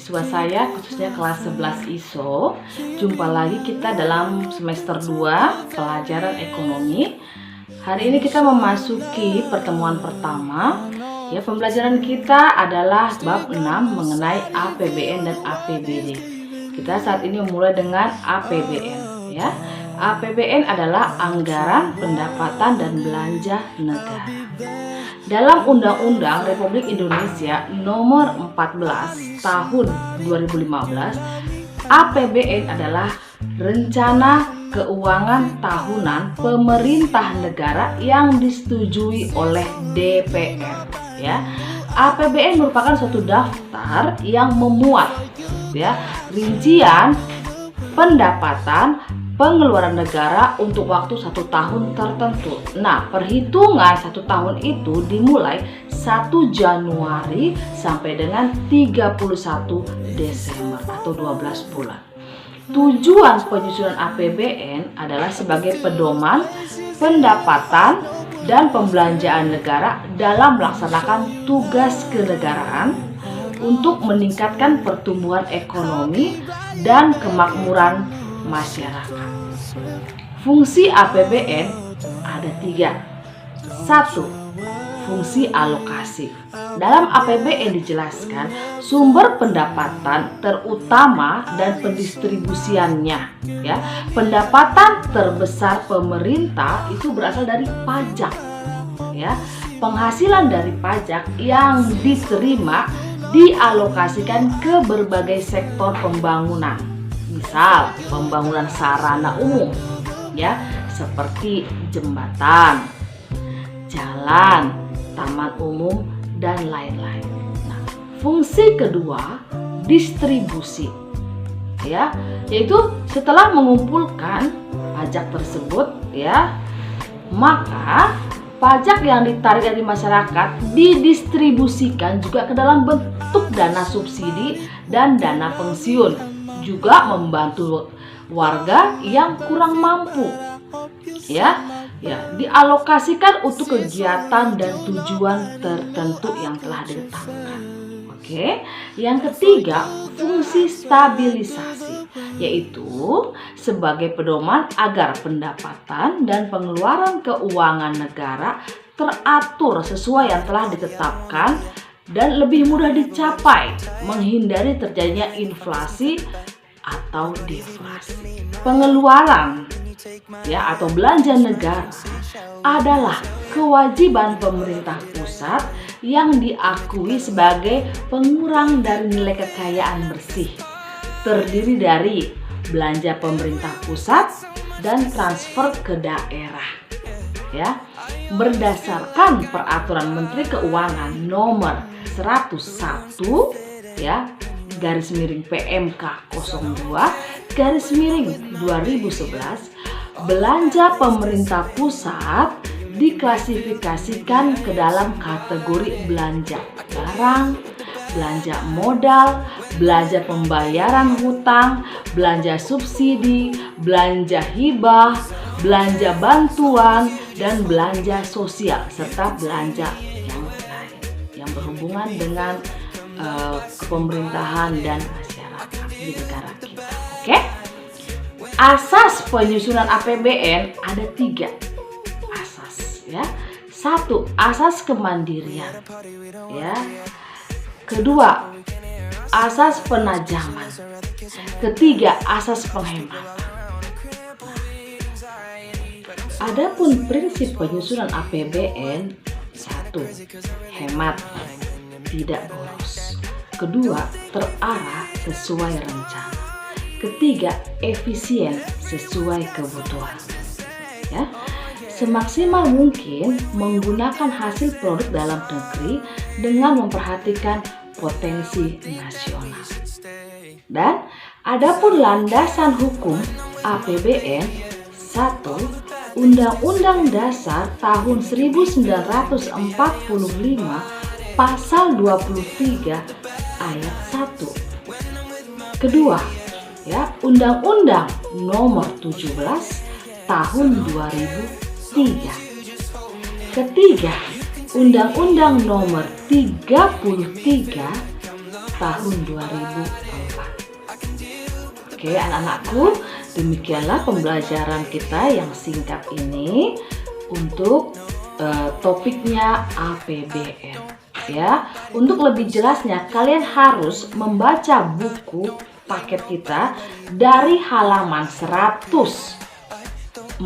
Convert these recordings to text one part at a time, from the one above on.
siswa saya, khususnya kelas 11 ISO. Jumpa lagi kita dalam semester 2 pelajaran ekonomi. Hari ini kita memasuki pertemuan pertama. Ya, pembelajaran kita adalah bab 6 mengenai APBN dan APBD. Kita saat ini memulai dengan APBN, ya. APBN adalah anggaran pendapatan dan belanja negara. Dalam Undang-Undang Republik Indonesia Nomor 14 Tahun 2015, APBN adalah rencana keuangan tahunan pemerintah negara yang disetujui oleh DPR. Ya, APBN merupakan suatu daftar yang memuat rincian pendapatan pengeluaran negara untuk waktu 1 tahun tertentu. Nah, perhitungan 1 tahun itu dimulai 1 Januari sampai dengan 31 Desember atau 12 bulan. Tujuan penyusunan APBN adalah sebagai pedoman pendapatan dan pembelanjaan negara dalam melaksanakan tugas kenegaraan untuk meningkatkan pertumbuhan ekonomi dan kemakmuran masyarakat. Fungsi APBN ada 3. 1. Fungsi alokasi. Dalam APBN dijelaskan sumber pendapatan terutama dan pendistribusiannya. Ya, pendapatan terbesar pemerintah itu berasal dari pajak. Ya, penghasilan dari pajak yang diterima dialokasikan ke berbagai sektor pembangunan. Misal pembangunan sarana umum, ya, seperti jembatan, jalan, taman umum, dan lain-lain. Nah, fungsi kedua distribusi, ya, yaitu setelah mengumpulkan pajak tersebut, ya, maka pajak yang ditarik dari masyarakat didistribusikan juga ke dalam bentuk dana subsidi dan dana pensiun, juga membantu warga yang kurang mampu, ya, dialokasikan untuk kegiatan dan tujuan tertentu yang telah ditetapkan. Oke, yang ketiga, fungsi stabilisasi, yaitu sebagai pedoman agar pendapatan dan pengeluaran keuangan negara teratur sesuai yang telah ditetapkan dan lebih mudah dicapai, menghindari terjadinya inflasi atau deflasi. Pengeluaran, ya, atau belanja negara adalah kewajiban pemerintah pusat yang diakui sebagai pengurang dari nilai kekayaan bersih. Terdiri dari belanja pemerintah pusat dan transfer ke daerah. Ya, berdasarkan peraturan Menteri Keuangan nomor 101, ya, garis miring PMK 02/2011, belanja pemerintah pusat diklasifikasikan ke dalam kategori belanja barang, belanja modal, belanja pembayaran hutang, belanja subsidi, belanja hibah, belanja bantuan, dan belanja sosial, serta belanja yang lain yang berhubungan dengan kepemerintahan dan masyarakat di negara kita. Oke? Asas penyusunan APBN ada 3 asas, ya. 1. Asas kemandirian, ya. Kedua, asas penajaman. Ketiga, asas penghematan. Adapun prinsip penyusunan APBN: 1. Hemat, tidak boros. Kedua, terarah sesuai rencana. Ketiga, efisien sesuai kebutuhan. Ya, semaksimal mungkin menggunakan hasil produk dalam negeri dengan memperhatikan potensi nasional. Dan adapun landasan hukum APBN: 1. Undang-Undang Dasar tahun 1945 Pasal 23 ayat 1. Kedua, ya, Undang-Undang Nomor 17 Tahun 2003. Ketiga, Undang-Undang Nomor 33 tahun 2004. Oke anak-anakku, demikianlah pembelajaran kita yang singkat ini untuk topiknya APBN. Ya, untuk lebih jelasnya kalian harus membaca buku paket kita dari halaman 147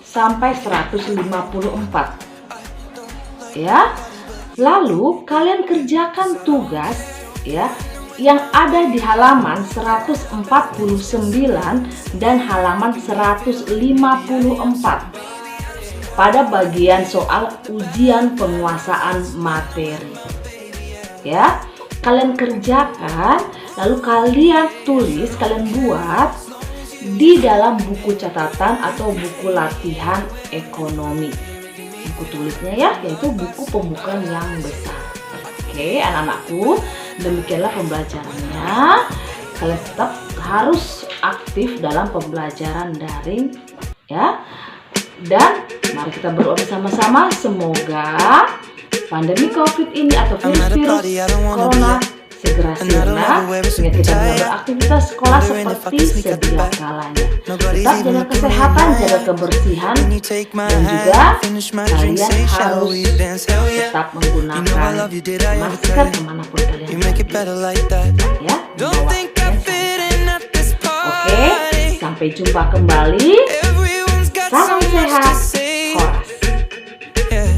sampai 154. Ya. Lalu kalian kerjakan tugas ya yang ada di halaman 149 dan halaman 154 pada bagian soal ujian penguasaan materi. Ya, kalian kerjakan, lalu kalian tulis, kalian buat di dalam buku catatan atau buku latihan ekonomi. Buku tulisnya ya, yaitu buku pembukaan yang besar. Oke, anak-anakku, demikianlah pembelajarannya. Kalian tetap harus aktif dalam pembelajaran daring ya. Dan mari kita berdoa bersama-sama, semoga pandemi COVID ini atau virus corona segera sirna sehingga kita bisa beraktivitas sekolah seperti sedia kalanya. Tetap jaga kesehatan, jaga kebersihan, dan juga kalian harus tetap menggunakan masker kemanapun kalian pergi. Ya, oke, sampai jumpa kembali. Salam sehat, Horas.